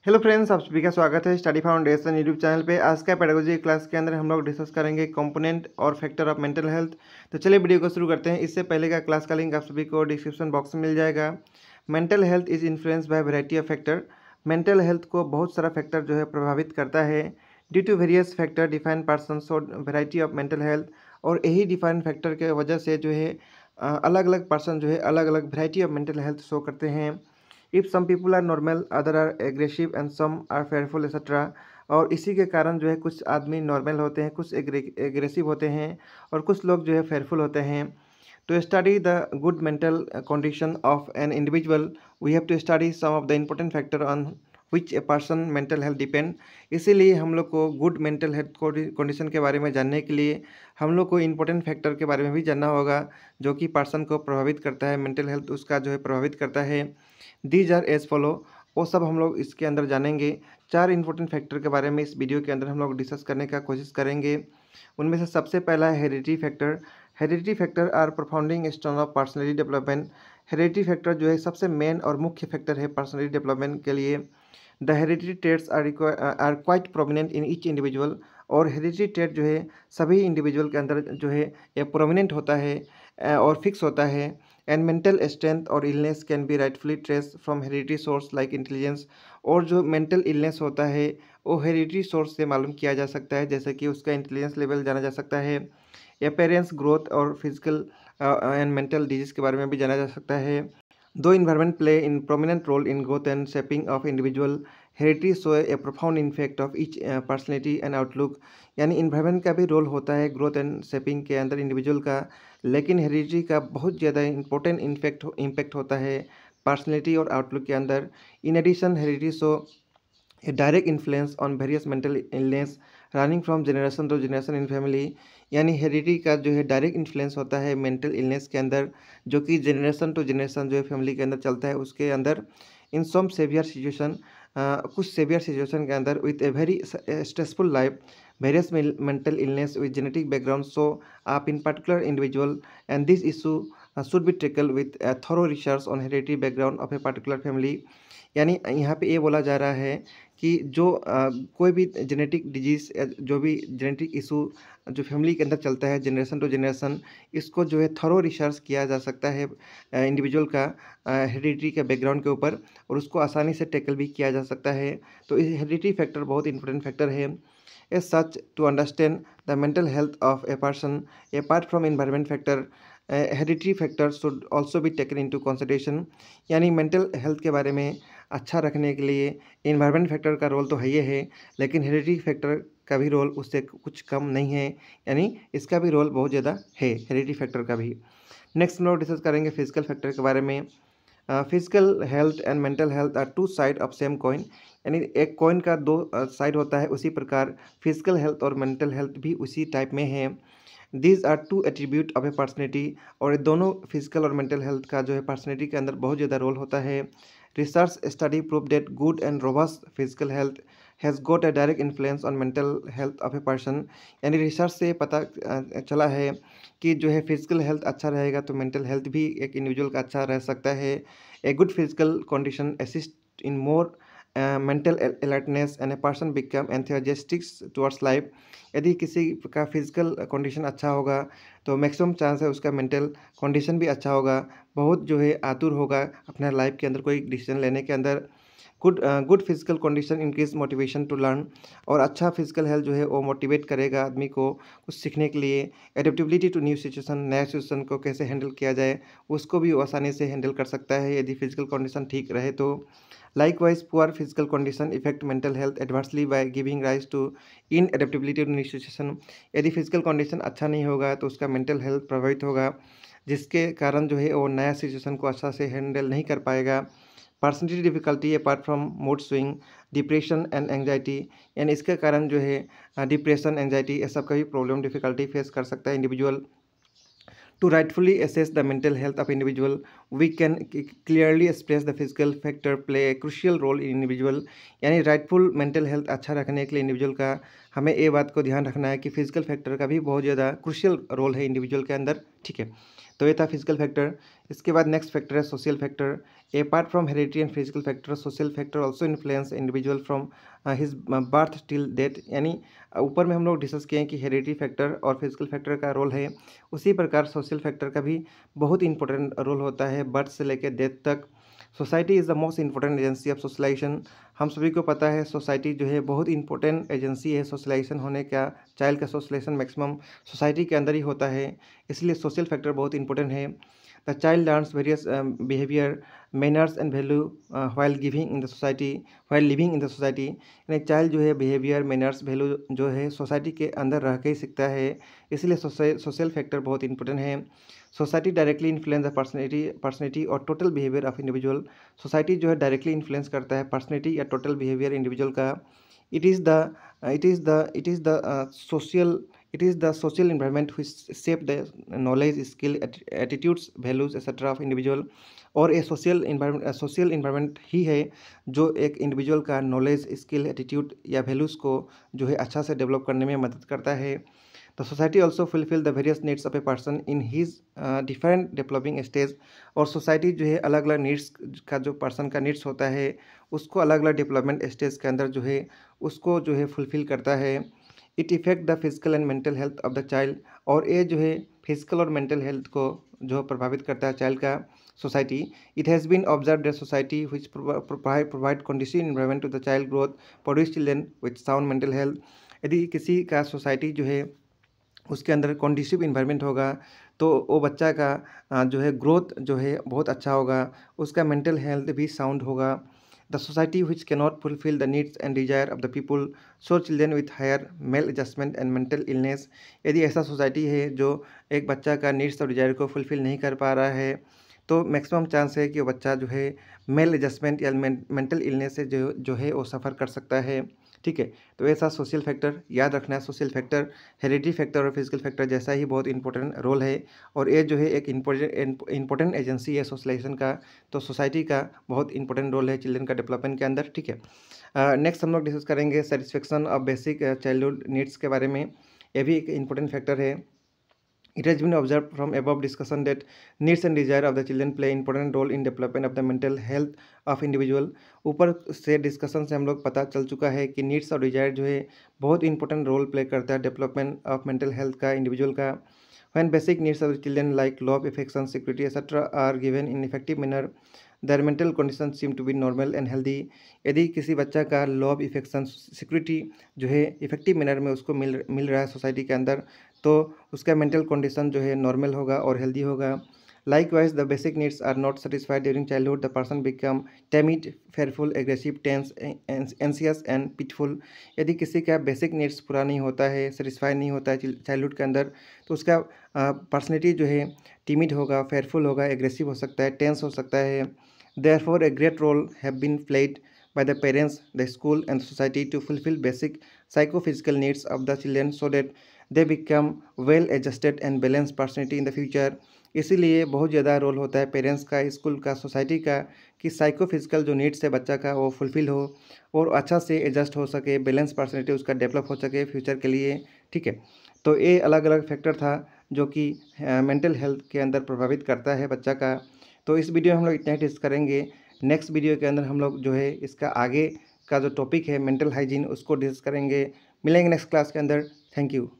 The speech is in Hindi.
हेलो फ्रेंड्स, आप सभी का स्वागत है स्टडी फाउंडेशन यूट्यूब चैनल पे। आज का पेडागोजी क्लास के अंदर हम लोग डिस्कस करेंगे कंपोनेंट और फैक्टर ऑफ मेंटल हेल्थ। तो चलिए वीडियो को शुरू करते हैं। इससे पहले का क्लास का लिंक आप सभी को डिस्क्रिप्शन बॉक्स में मिल जाएगा। Mental health is influence by variety of factor. Mental health को बहुत सारा फैक्टर जो है प्रभावित करता है। Due to various factor define person so variety of mental health. और यही डिफाइन फैक्टर के वजह से जो है अलग अलग पर्सन जो है अलग अलग variety of mental health show करते हैं। If some people are normal, other are aggressive and some are fearful etcetera. और इसी के कारण जो है कुछ आदमी नॉर्मल होते हैं, कुछ एग्रेसिव होते हैं और कुछ लोग जो है फेयरफुल होते हैं। To study the good mental condition of an individual we have to study some of the important factor on which a person mental health depend. इसीलिए हम लोग को गुड मेंटल हेल्थ कंडीशन के बारे में जानने के लिए हम लोग को इम्पोर्टेंट फैक्टर के बारे में भी जानना होगा जो कि पर्सन को प्रभावित करता है, मेंटल हेल्थ उसका जो है प्रभावित करता है। These are as follow. वो सब हम लोग इसके अंदर जानेंगे। 4 इंपॉर्टेंट फैक्टर के बारे में इस वीडियो के अंदर हम लोग डिस्कस करने का कोशिश करेंगे। उनमें से सबसे पहला है heredity factor. Heredity factor are performing stone of personality development. Heredity factor जो है सबसे मेन और मुख्य फैक्टर है पर्सनैलिटी डेवलपमेंट के लिए। The heredity traits are quite prominent in each individual. और हेरिडिटी ट्रेट जो है सभी इंडिविजुअल के अंदर जो है ये प्रोमिनेंट होता है और फिक्स होता है। एंड मेंटल स्ट्रेंथ और illness can be rightfully trace from heredity source like intelligence. और जो मेंटल इलनेस होता है वो हेरिडिटी सोर्स से मालूम किया जा सकता है, जैसे कि उसका इंटेलिजेंस लेवल जाना जा सकता है। अपीयरेंस, ग्रोथ और फिजिकल एंड मेंटल डिजीज के बारे में भी जाना जा सकता है। दो environment play in prominent role in growth and shaping of individual, heredity show a profound effect of each personality and outlook. यानी इन्वायरमेंट का भी रोल होता है ग्रोथ एंड शेपिंग के अंदर इंडिविजुअल का, लेकिन हेरिडिटी का बहुत ज़्यादा इंपॉर्टेंट इम्पैक्ट होता है पर्सनैलिटी और आउटलुक के अंदर। In addition heredity show a direct influence on various mental illness running from generation to generation in family. यानी हेरिडिटी का जो है डायरेक्ट इन्फ्लुएंस होता है मेंटल इलनेस के अंदर, जो कि जनरेशन टू जनरेशन जो है फैमिली के अंदर चलता है उसके अंदर। इन सम सेवियर सिचुएशन, कुछ सेवियर सिचुएशन के अंदर with a very stressful life various mental illness with genetic background show up in particular individual and this issue should be tackled with a thorough research on hereditary background of a particular family। यानी यहाँ पे ये बोला जा रहा है कि जो कोई भी जेनेटिक डिजीज़, जो भी जेनेटिक इशू जो फैमिली के अंदर चलता है जनरेशन टू जनरेशन, इसको जो है थरो रिसर्च किया जा सकता है इंडिविजुअल का हेरिडिटी के बैकग्राउंड के ऊपर, और उसको आसानी से टैकल भी किया जा सकता है। तो इस हेरिडिटी फैक्टर बहुत इंपॉर्टेंट फैक्टर है। As such to understand the mental health of a person apart from environment factor, heredity factor should also be taken into consideration. यानी मेंटल हेल्थ के बारे में अच्छा रखने के लिए इन्वायरमेंट फैक्टर का रोल तो है ही है, लेकिन हेरिडिटी फैक्टर का भी रोल उससे कुछ कम नहीं है। यानी इसका भी रोल बहुत ज़्यादा है हेरिडिटी फैक्टर का भी। नेक्स्ट हम लोग डिस्कस करेंगे फिजिकल फैक्टर के बारे में। Physical health and mental health are two side of same coin. यानी एक कॉइन का दो साइड होता है, उसी प्रकार फिजिकल हेल्थ और मेंटल हेल्थ भी उसी टाइप में है। These are two attribute of a personality. और ये दोनों फिजिकल और मेंटल हेल्थ का जो है पर्सनैलिटी के अंदर बहुत ज़्यादा रोल होता है। Research study prove that good and robust physical health has got a direct influence on mental health of a person. यानी रिसर्च से पता चला है कि जो है फिजिकल हेल्थ अच्छा रहेगा तो मेंटल हेल्थ भी एक इंडिविजुअल का अच्छा रह सकता है। A good physical condition assist in more mental alertness and a person become enthusiastic towards life. यदि किसी का फिजिकल कंडीशन अच्छा होगा तो मैक्सिमम चांस है उसका मेंटल कंडीशन भी अच्छा होगा, बहुत जो है आतुर होगा अपना लाइफ के अंदर कोई डिसीजन लेने के अंदर। Good physical condition increase motivation to learn. और अच्छा फिजिकल हेल्थ जो है वो मोटिवेट करेगा आदमी को कुछ सीखने के लिए। एडेप्टेबिलिटी टू न्यू सिचुएशन, नया सिचुएशन को कैसे हैंडल किया जाए उसको भी वो आसानी से हैंडल कर सकता है यदि फिजिकल कंडीशन ठीक रहे तो। Likewise, poor physical condition affect mental health adversely by giving rise to inadaptability to new situation। यदि फिजिकल कंडीशन अच्छा नहीं होगा तो उसका मेंटल हेल्थ प्रभावित होगा, जिसके कारण जो है वो नया सिचुएशन को अच्छा से हैंडल नहीं कर पाएगा। Personality difficulty apart from mood swing, depression and anxiety. यानी इसके कारण जो है डिप्रेशन, एंग्जाइटी ये सब का भी प्रॉब्लम डिफिकल्टी फेस कर सकता है individual. To rightfully assess the mental health of individual, we can clearly express the physical factor play a crucial role in individual। यानी राइटफुल मेंटल हेल्थ अच्छा रखने के लिए इंडिविजुअल का हमें ये बात को ध्यान रखना है कि फिजिकल फैक्टर का भी बहुत ज़्यादा क्रुशियल रोल है इंडिविजुअल के अंदर। ठीक है, तो ये था फिजिकल फैक्टर। इसके बाद नेक्स्ट फैक्टर है social factor. Apart from heredity and physical factor, social factor also influence individual from his birth till death. यानी ऊपर में हम लोग डिस्कस किए हैं कि हेरिडिटी फैक्टर और फिजिकल फैक्टर का रोल है, उसी प्रकार सोशल फैक्टर का भी बहुत इंपॉर्टेंट रोल होता है बर्थ से लेकर डेथ तक। Society is the most important agency of socialisation. हम सभी को पता है सोसाइटी जो है बहुत इंपॉर्टेंट एजेंसी है सोशलाइजेशन होने का। चाइल्ड का सोशलाइजेशन मैक्सिमम सोसाइटी के अंदर ही होता है, इसलिए सोशल फैक्टर बहुत इंपॉर्टेंट है। The child learns various behaviour, manners and value while giving in the society, while living in the society. यानी चाइल्ड जो है बिहेवियर, मैनर्स, वैल्यू जो है सोसाइटी के अंदर रह के ही सीखता है, इसलिए सोशल फैक्टर बहुत इंपॉर्टेंट है। Society directly influence the personality और total behaviour of individual. Society जो है डायरेक्टली इन्फ्लुएंस करता है पर्सनैलिटी या टोटल बिहेवियर इंडिविजुअल का। It is the social environment which shape the knowledge, skill, attitudes, values etc of individual। और ये सोशल इन्वायरमेंट ही है जो एक इंडिविजुअल का नॉलेज, स्किल, एटीट्यूड या वैल्यूज़ को जो है अच्छा से डेवलप करने में मदद करता है। The society also fulfil the various needs of a person in his different developing stage. और सोसाइटी जो है अलग अलग नीड्स का, जो पर्सन का नीड्स होता है उसको अलग अलग डेवलपमेंट स्टेज के अंदर जो है उसको जो है फुलफिल करता है। It effect the physical and mental health of the child. और ये जो है फिजिकल और मेंटल हेल्थ को जो प्रभावित करता है चाइल्ड का society. It has been observe the society which provide conducive environment to the child growth, produce children with sound mental health. यदि किसी का सोसाइटी जो है उसके अंदर कंडीसिव इन्वायरमेंट होगा तो वो बच्चा का जो है ग्रोथ जो है बहुत अच्छा होगा, उसका मेंटल हेल्थ भी साउंड होगा। The society which cannot fulfil the needs and desire of the people, so children with higher maladjustment and mental illness. यदि ऐसा सोसाइटी है जो एक बच्चा का नीड्स और डिजायर को फुलफिल नहीं कर पा रहा है तो मैक्सिमम चांस है कि वो बच्चा जो है मेल एडजस्टमेंट या मेंटल इलनेस से जो है वो सफ़र कर सकता है। ठीक है, तो ऐसा सोशल फैक्टर याद रखना है। सोशल फैक्टर हेरिडिटी फैक्टर और फिजिकल फैक्टर जैसा ही बहुत इंपॉर्टेंट रोल है, और ये जो है एक इंपॉर्टेंट एजेंसी है सोशलाइजेशन का। तो सोसाइटी का बहुत इंपॉर्टेंट रोल है चिल्ड्रन का डेवलपमेंट के अंदर। ठीक है, नेक्स्ट हम लोग डिस्कस करेंगे satisfaction of basic childhood needs के बारे में। ये भी एक इंपॉर्टेंट फैक्टर है। It has been observed from above discussion that needs and desire of the children play important role in development of the mental health of individual। ऊपर से डिस्कशन से हम लोग पता चल चुका है कि नीड्स और डिजायर जो है बहुत इंपॉर्टेंट रोल प्ले करता है डेवलपमेंट ऑफ मेंटल हेल्थ का, इंडिविजुअल का। When basic needs of the children like love, affection, security etc are given in effective manner, their mental conditions seem to be normal and healthy। यदि किसी बच्चा का लव, इफेक्शन, सिक्योरिटी जो है इफेक्टिव मैनर में उसको मिल रहा है सोसाइटी के अंदर, तो उसका मेंटल कंडीशन जो है नॉर्मल होगा और हेल्दी होगा। Likewise, the basic needs are not satisfied during childhood, the person become timid, fearful, aggressive, tense, anxious and pitiful। यदि किसी का बेसिक नीड्स पूरा नहीं होता है, सेटिस्फाई नहीं होता है चाइल्डहुड के अंदर, तो उसका पर्सनैलिटी जो है टिमिड होगा, फेयरफुल होगा, एग्रेसिव हो सकता है, टेंस हो सकता है। Therefore, a great role have been played by the parents, the school and the society to fulfill basic psychophysical needs of the children so that they become well adjusted and balanced personality in the future। इसीलिए बहुत ज़्यादा रोल होता है पेरेंट्स का, स्कूल का, सोसाइटी का, कि साइकोफिजिकल जो नीड्स है बच्चा का वो फुलफ़िल हो और अच्छा से एडजस्ट हो सके, बैलेंस पर्सनैलिटी उसका डेवलप हो सके फ्यूचर के लिए। ठीक है, तो ये अलग अलग फैक्टर था जो कि मेंटल हेल्थ के अंदर प्रभावित करता है बच्चा का। तो इस वीडियो में हम लोग इतना ही डिस्कस करेंगे। नेक्स्ट वीडियो के अंदर हम लोग जो है इसका आगे का जो टॉपिक है मेंटल हाइजीन उसको डिस्कस करेंगे। मिलेंगे नेक्स्ट क्लास के अंदर। Thank you.